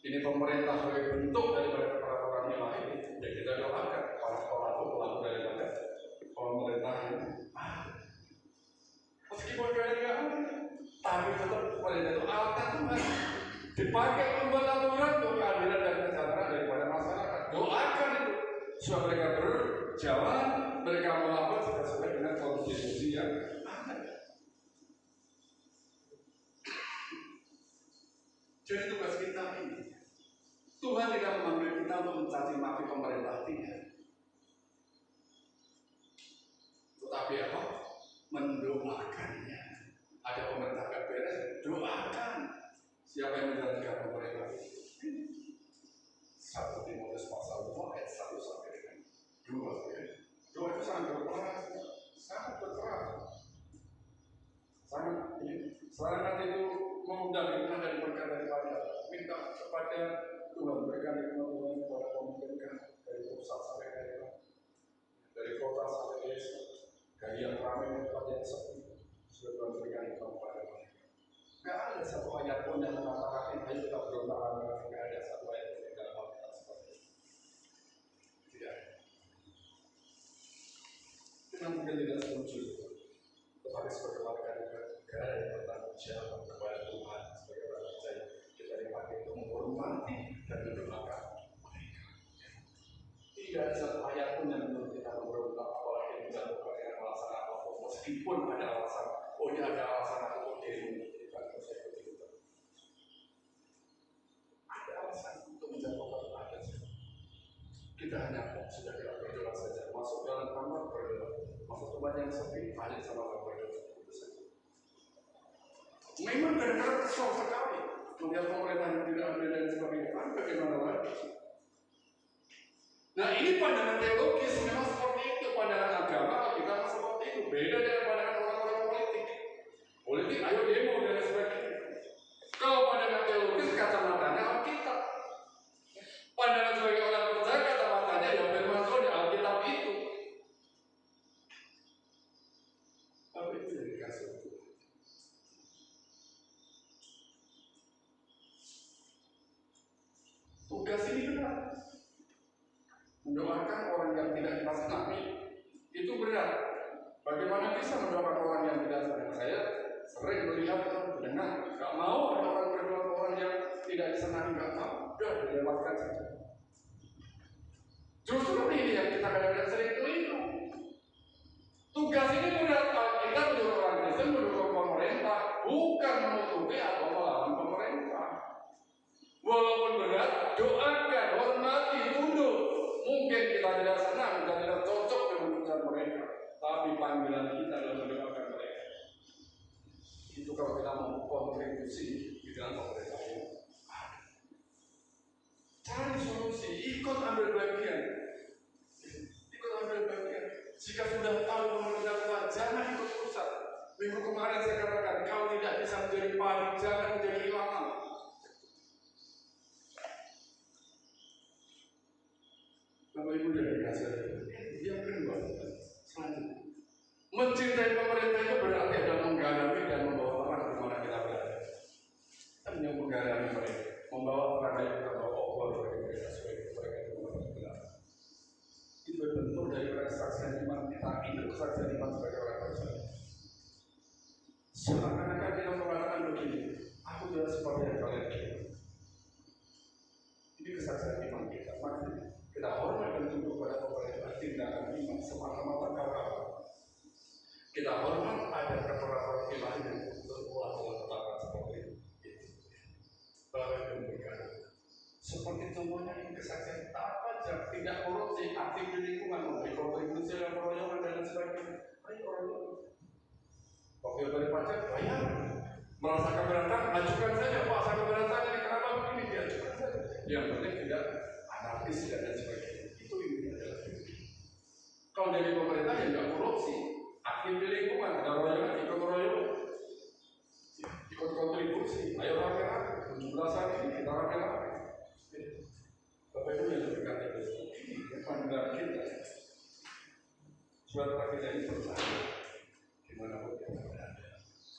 Ini pemerintah sebagai bentuk daripada peraturan ilahi, ya kita doakan para pelaku daripada pemerintahan. Meskipun kalian tapi tetap pemerintah itu alatnya Tuhan dipakai membuat aturan untuk keadilan dan kesejahteraan daripada masyarakat. Doakan itu supaya mereka berjalan, mereka melakukan sesuai dengan konstitusi yang ada. Jadi tugas kita ini, Tuhan tidak memanggil kita untuk mencaci maki pemerintah, tidak. Tetapi apa? Mendoakannya. Ada pemerintah gak beres, doakan. Siapa yang menjalankan pemerintah itu? 1 Timotius pasal 2 ayat 1 sampai dengan 2. Doa itu sangat berperan, sangat berperan. Sangat itu mengundang hikmah dan berkat daripada minta kepada Tuhan, berikan hikmah Tuhan kepada pemimpin dari pusat sampai daerah, dari kota sampai desa, dari yang ramai dan yang sepi. Sudah Tuhan berikan hikmah kepada mereka. Tidak ada satu ayat pun yang mengatakan ayo kita berontak, tidak ada satu ayat pun yang dalam Alkitab seperti itu. Tidak ada. Kita mungkin tidak setuju, tetapi sebagai warga negara yang bertanggung jawab kepada Tuhan sebagai orang percaya, kita dipakai untuk menghormati dan mendoakan mereka. Tidak ada satu ayat pun yang menurut kita memberontak, apalagi menjatuhkan dengan alasan apapun, meskipun ada alasan. Oh, ini ada alasan aku demo, kita harus ikut. Ada alasan untuk menjatuhkan rakyat. Kita hanya sudah kita berdoa saja, masuk dalam kamar berdoa, masuk tempat yang sepi, hanya sama-sama berdoa. Memang kadang-kadang kesal sekali melihat pemerintah yang tidak adil dan sebagainya. Tapi bagaimana lagi? Nah, ini pandangan teologis memang seperti itu, pandangan agama kita seperti itu. Beda dengan pandangan orang-orang politik. Politik, ayo demo dan sebagainya. Kalau pandangan teologis kacamatanya Alkitab. Pandangan sebagai orang percaya kacamatanya ya firman Tuhan di Alkitab itu. Tapi itu yang dikasih Tuhan. Tugas ini berat. Mendoakan orang yang tidak kita senangi itu berat. Bagaimana bisa mendoakan orang yang tidak senang? Saya sering melihat dan mendengar, nggak mau ada orang berdoa orang yang tidak disenangi, nggak mau, udah dilewatkan saja. Justru ini yang kita kadang-kadang sering keliru. Tugas ini berat. Kita mendorong orang Kristen, mendorong pemerintah, bukan menutupi atau melawan pemerintah. Walaupun berat, doakan, hormati, tunduk. Mungkin kita tidak senang, kita tidak cocok dengan keputusan mereka, tapi panggilan kita adalah mendoakan mereka. Itu kalau kita mau kontribusi di dalam pemerintah ini. Cari solusi, ikut ambil bagian. Ikut ambil bagian. Jika sudah tahu pemerintah Tuhan, jangan ikut pusat. Minggu kemarin saya katakan, kalau tidak bisa menjadi padi, jangan menjadi ilalang. Bapak Ibu dari hasil yang kedua, selanjutnya, mencintai pemerintah itu berarti adalah menggarami dan membawa orang di mana kita berada. Kita yang menggarami mereka, membawa orang yang kita bawa obor bagi mereka sebagai mereka yang benar. Itu bentuk dari kesaksian iman kita, itu kesaksian iman sebagai orang percaya. Seakan-akan kita mengatakan begini, aku tidak seperti yang kalian kira. Ini kesaksian iman kita, makanya kita hormat dan tunduk pada pemerintah, tindakan iman semata-mata karena kita hormat ada peraturan ilahi seperti contohnya ini kesaksian kita apa aja, tidak korupsi, aktif di lingkungan, memberi kontribusi dalam peroyokan dan lain sebagainya. Ayo orang wakil dari pajak bayar, merasa keberatan, ajukan saja Pak, saya keberatan ini kenapa begini, diajukan saja. Yang penting tidak anarkis dan lain sebagainya. Itu ini adalah kalau dari pemerintah yang tidak korupsi, aktif di lingkungan, ada royongan, ikut royongan, ikut kontribusi, ayo rame-rame, 17-an ini kita rame-rame. Bapak Ibu yang berkata ini pandangan kita, suara kita ini bersama, dimanapun kita berada.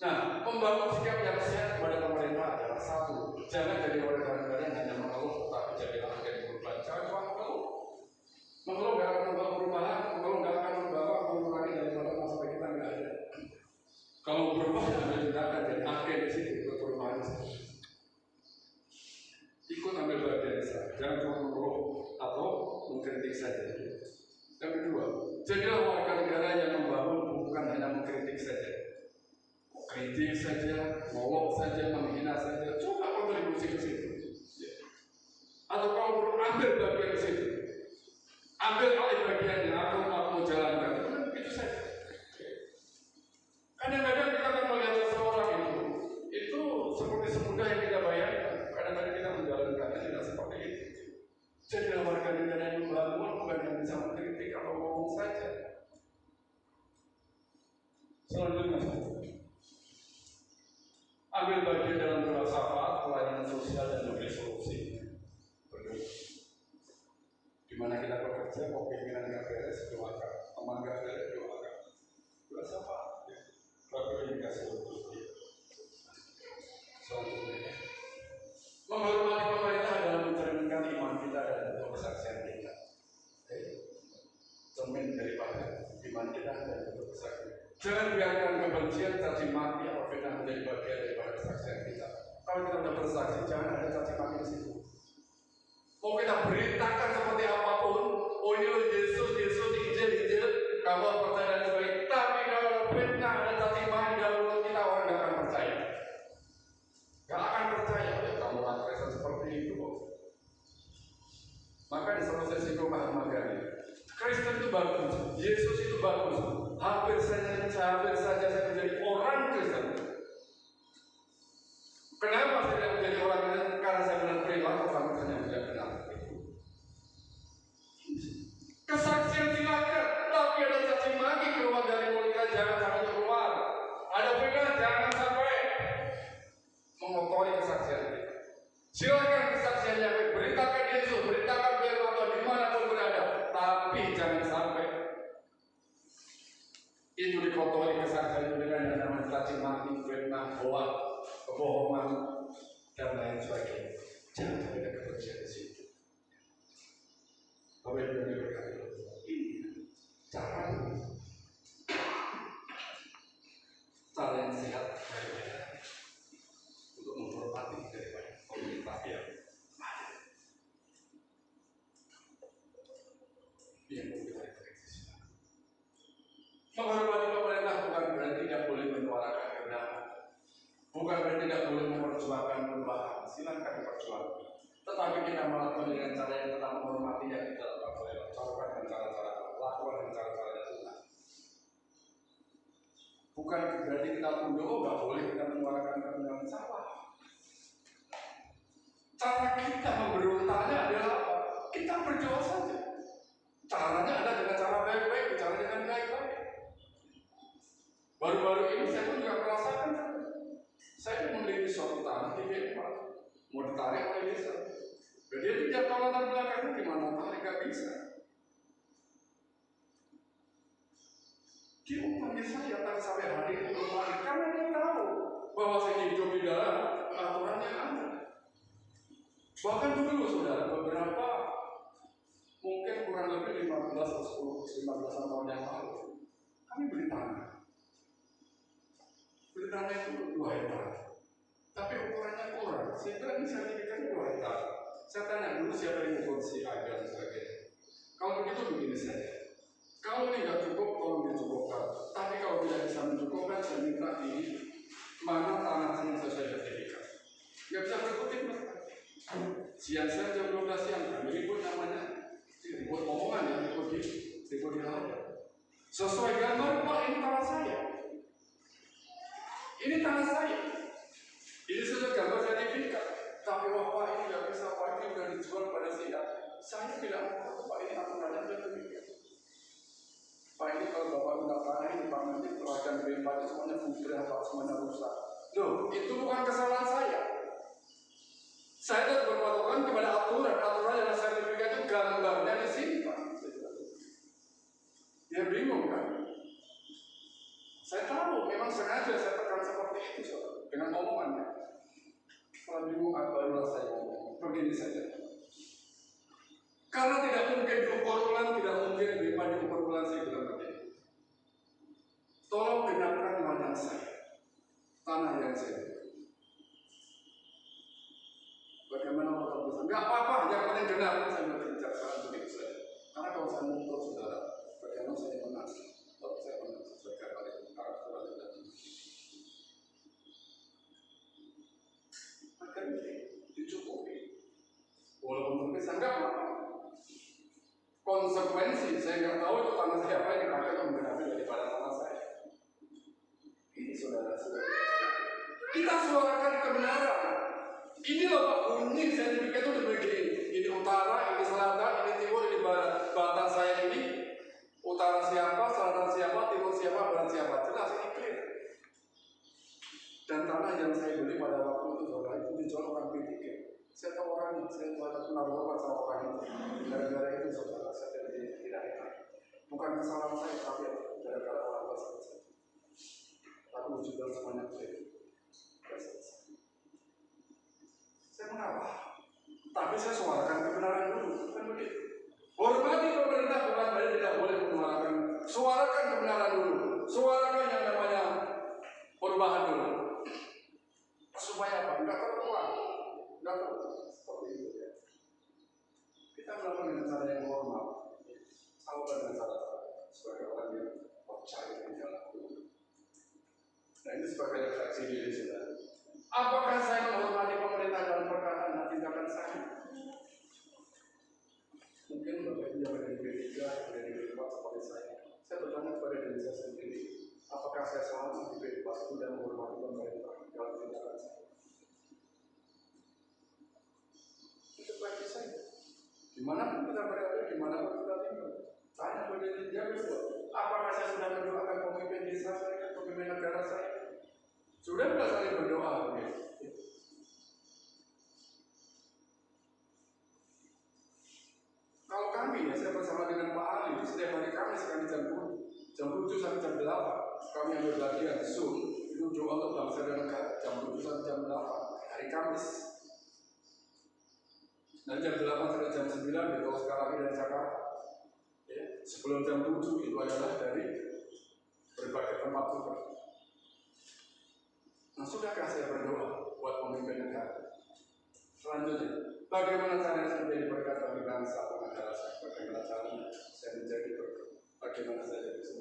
Nah, membangun sikap yang sehat kepada pemerintah adalah satu, jangan jadi warga negara yang hanya mengeluh, tapi jadilah agen perubahan. Jangan cuma mengeluh. Mengeluh nggak akan membawa perubahan, mengeluh nggak akan membawa mengurangi daripada masalah kita nggak ada. Kalau berubah, ada tindakan dan agen di sini untuk perubahan. Ikut ambil bagian saya, jangan cuma mengeluh atau mengkritik saja. Yang kedua, jadilah warga negara yang membangun, bukan hanya mengkritik saja. Kritik saja, ngolok saja, menghina saja, coba kontribusi ke situ. Atau kalau perlu ambil bagian ke situ, ambil alih bagiannya, aku mau jalankan, itu saja. Kadang-kadang kita akan melihat seseorang itu seperti semudah yang kita bayangkan. Kadang-kadang kita menjalankannya tidak seperti itu. Jadilah warga negara yang membangun, bukan yang bisa mengkritik atau ngomong saja. Selanjutnya, ambil bagian dalam doa syafaat, pelayanan sosial dan memberi solusi. Di mana kita bekerja, kok pimpinan nggak beres, doakan. Teman nggak beres, doakan. Doa syafaat, lalu dikasih solusi. Selanjutnya, menghormati pemerintah dalam mencerminkan iman kita dan kesaksian kita. Cermin daripada iman kita dan kesaksian. Jangan biarkan kebencian, caci maki atau fitnah menjadi bagian daripada kesaksian kita. Kalau kita sudah bersaksi, jangan ada caci maki di situ. Mau kita beritakan seperti apapun, oh ini Yesus, Injil, kamu percaya dan sebagainya. Tapi kalau fitnah ada caci maki dalam mulut kita, orang tidak akan percaya. Gak akan percaya, ya kamu Kristen seperti itu kok. Maka di selesai singgung Mahatma Gandhi, Kristen itu bagus, Yesus itu bagus. Hampir saja saya menjadi orang Kristen. Kenapa saya tidak menjadi orang Kristen? Karena saya benar perilaku kamu hanya tidak benar. Kesaksian silakan, tapi ada caci maki keluar dari mulut kita, jangan sampai keluar. Ada fitnah, jangan sampai mengotori kesaksian kita. Silakan kesaksiannya, beritakan Yesus, beritakan firman Allah dimanapun berada, tapi jangan sampai itu dikotori kesaksian itu dengan yang namanya caci maki, fitnah, hoak, kebohongan dan lain sebagainya. Jangan sampai ada kebencian di situ. Bapak Ibu yang berkata, ini cara yang sehat daripada untuk menghormati daripada pemerintah yang ada. Yang kita refleksi. Menghormati pemerintah bukan berarti tidak boleh menyuarakan kebenaran, bukan berarti tidak boleh memperjuangkan perubahan. Silakan diperjuangkan. Tetapi kita melakukan dengan cara yang tetap menghormati yang tidak boleh lakukan dengan cara-cara lakukan dengan cara-cara yang Tuhan. Bukan berarti kita tunduk, nggak boleh kita menyuarakan kebenaran, salah. Cara kita memberontaknya adalah apa? Kita berdoa saja. Caranya ada dengan cara baik-baik, bicara dengan baik-baik. Baru-baru ini saya pun juga merasakan. Saya memiliki suatu tanah di Denmark, mau ditarik oleh desa. Jadi tidak tahu latar belakangnya gimana, tarik nggak bisa. Dia memanggil saya tak sampai hari ini kemarin karena dia tahu bahwa saya hidup di dalam aturan yang ada. Bahkan dulu saudara, beberapa mungkin kurang lebih 15 atau 15 tahun yang lalu, kami beli tanah. Beli tanah itu 2 hektar. Tapi ukurannya kurang, sehingga ini sertifikatnya 2 hektar. Saya tanya dulu siapa yang mengukur si A dan sebagainya. Kalau begitu begini saja. Kalau ini nggak cukup, tolong dicukupkan. Tapi kalau tidak bisa mencukupkan, saya minta di mana tanah yang sesuai sertifikat. Nggak bisa berkutik, Siang jam 12 siang kami ribut namanya, ribut omongan ya, ribut di laut. Sesuai gambar, Pak, ini tanah saya. Ini tanah saya. Ini sudah gambar sertifikat. Tapi wah Pak, ini nggak bisa, Pak, ini sudah dijual pada saya tidak mau, Pak, ini aturannya sudah demikian. Pak, ini kalau Bapak minta tanah ini, Pak, nanti pelajaran BMP itu semuanya bubrah, Pak, semuanya rusak. Loh, itu bukan kesalahan saya. Saya tetap berpatokan kepada aturan yang sertifikat itu gambarnya di sini, Pak. Dia bingung kan? Saya tahu, memang sengaja saya tekan seperti itu, Saudara, dengan omongannya. Kalau bingung, barulah saya ngomong. Begini saja. Karena tidak mungkin diukur ulang, tidak mungkin diukur ulang, saya bilang begini. Tolong genapkan ladang saya, tanah yang saya beli. Bagaimana kalau bisa? Enggak apa-apa, yang penting genap. Saya berbicara begitu saja. Karena kalau saya mengukur, Saudara, bagaimana saya menang? Kalau saya menang sesuai kata aturan dan akhirnya dicukupi. Walaupun terpisah, enggak apa-apa. Konsekuensi, saya nggak tahu itu tanah siapa yang dipakai untuk menggenapi daripada tanah saya. Ini saudara-saudara, kita suarakan kebenaran. Ini loh Pak, bunyi sertifikat itu begini. Ini utara, ini selatan, ini timur, ini barat. Batas saya ini utara siapa, selatan siapa, timur siapa, barat siapa. Jelas ini clear. Dan tanah yang saya beli pada waktu itu saudara itu dijual orang B3. Saya tahu orang, saya ada kenal hormat sama orang itu. Gara-gara itu saudara, saya tidak enak. Bukan kesalahan saya, tapi gara-gara orang tua saya. Tapi wujudnya semuanya clear. Saya mengalah. Tapi saya suarakan kebenaran dulu, kan begitu. Hormati pemerintah bukan berarti tidak boleh menyuarakan. Suarakan kebenaran dulu. Suarakan yang namanya perubahan dulu. Supaya apa? Enggak tertuang. Enggak tertuang. Seperti itu ya. Kita melakukan dengan cara yang hormat. Lakukan dengan cara sebagai orang yang percaya dengan jalan Tuhan. Nah ini sebagai refleksi diri kita. Apakah saya menghormati pemerintah dalam perkataan dan tindakan saya? Mungkin Bapak Ibu yang berada di B3, berada di B4 seperti saya. Saya bertanya kepada diri saya sendiri. Apakah saya selama di B4 itu dan menghormati pemerintah dalam tindakan saya? Itu bagi saya. Dimanapun kita berada, dimanapun kita tinggal. Tanya pada diri dia berdua. Apakah saya sudah mendoakan pemimpin desa saya, pemimpin negara saya? Sudah tidak saling berdoa? Ya? Kalau kami, ya saya bersama dengan Pak Ali, setiap hari kami sekali jam 7 sampai jam 8, kami ambil bagian Zoom, itu doa untuk bangsa dan negara, jam 7 sampai jam 8, hari Kamis. Dan jam 8 sampai jam 9, itu sekarang dari Jakarta. Ya, sebelum jam 7 itu adalah dari berbagai tempat juga. Nah, sudahkah saya berdoa buat pemimpin negara? Selanjutnya, bagaimana caranya saya menjadi berkat bagi bangsa atau negara saya? Bagaimana caranya saya menjadi berkat? Bagaimana saya bisa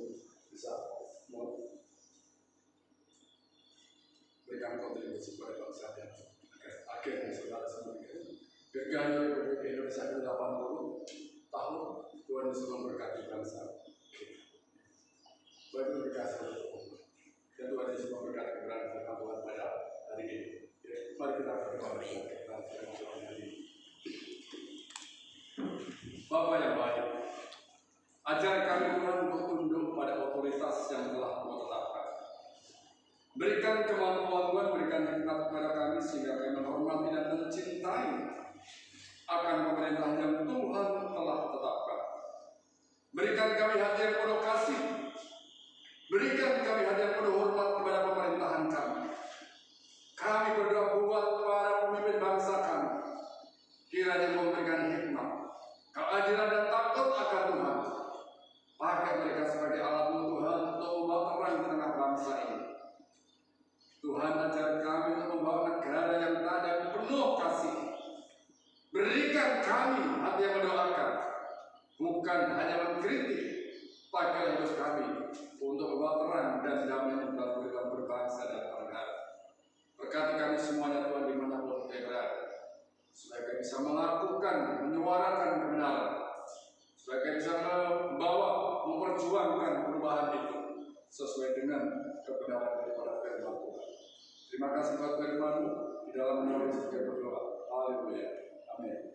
memberikan kontribusi pada bangsa dan negara? Akhirnya saudara-saudara, Dirgahayu Republik Indonesia 80 tahun, Tuhan Yesus memberkati bangsa. Tuhan berkasih dan Tuhan Yesus memberkati kebenaran firman Tuhan pada hari ini. Mari kita berdoa. Bapa yang baik, ajar kami Tuhan untuk tunduk pada otoritas yang telah Kau tetapkan. Berikan kemampuan Tuhan, berikan hikmat kepada kami sehingga kami menghormati dan mencintai akan pemerintah yang Tuhan telah tetapkan. Berikan kami hati yang penuh kasih, berikan kami hati yang penuh hormat kepada pemerintahan kami. Kami berdoa buat para pemimpin bangsa kami, kiranya memberikan hikmat, keadilan dan takut akan Tuhan. Pakai mereka sebagai alat Tuhan untuk membawa terang di tengah bangsa ini. Tuhan ajar kami untuk membawa negara yang ada penuh kasih. Berikan kami hati yang mendoakan, bukan hanya mengkritik. Pakai hidup kami untuk membawa terang dan damai yang dalam berbangsa dan bernegara. Berkati kami semuanya Tuhan dimanapun kita berada. Sebagai bisa melakukan, menyuarakan kebenaran, supaya kita bisa memperjuangkan perubahan itu sesuai dengan kebenaran daripada firman Tuhan. Terima kasih buat firman-Mu. Di dalam nama Yesus kita berdoa. Haleluya. Amin.